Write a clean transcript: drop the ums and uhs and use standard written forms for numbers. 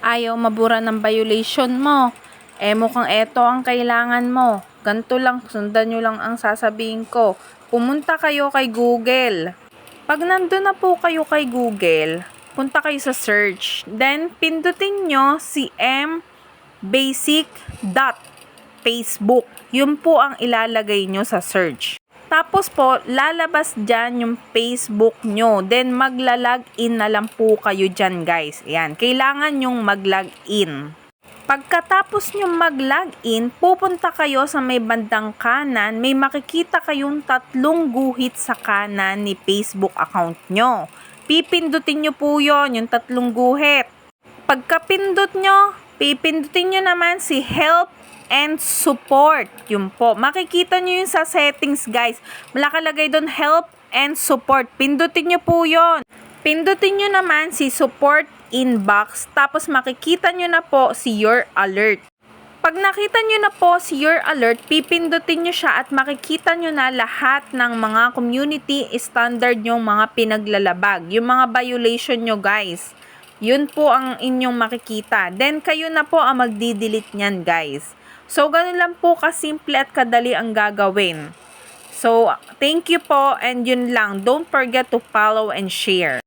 ayaw mabura ng violation mo. Mukhang eto ang kailangan mo. Ganito lang, sundan nyo lang ang sasabihin ko. Pumunta kayo kay Google. Pag nandun na po kayo kay Google, punta kayo sa search. Then, pindutin nyo si mbasic.facebook. Yun po ang ilalagay nyo sa search. Tapos po, lalabas dyan yung Facebook nyo. Then, magla-login na lang po kayo dyan, guys. Ayan, kailangan nyong mag-login. Pagkatapos nyo mag-login, pupunta kayo sa may bandang kanan. May makikita kayong 3 guhit sa kanan ni Facebook account nyo. Pipindutin nyo po yon, yung 3 guhit. Pagkapindot nyo, pipindutin nyo naman si Help and Support. Yun po. Makikita nyo yun sa settings, guys. Nakalagay doon Help and Support. Pindutin nyo po yun. Pindutin nyo naman si Support Inbox. Tapos makikita nyo na po si Your Alert. Pag nakita nyo na po si Your Alert, pipindutin nyo siya at makikita nyo na lahat ng mga community standard yung mga pinaglalabag. Yung mga violation nyo, guys. Yun po ang inyong makikita. Then, kayo na po ang magdi-delete nyan, guys. So, ganun lang po kasimple at kadali ang gagawin. So, thank you po and yun lang. Don't forget to follow and share.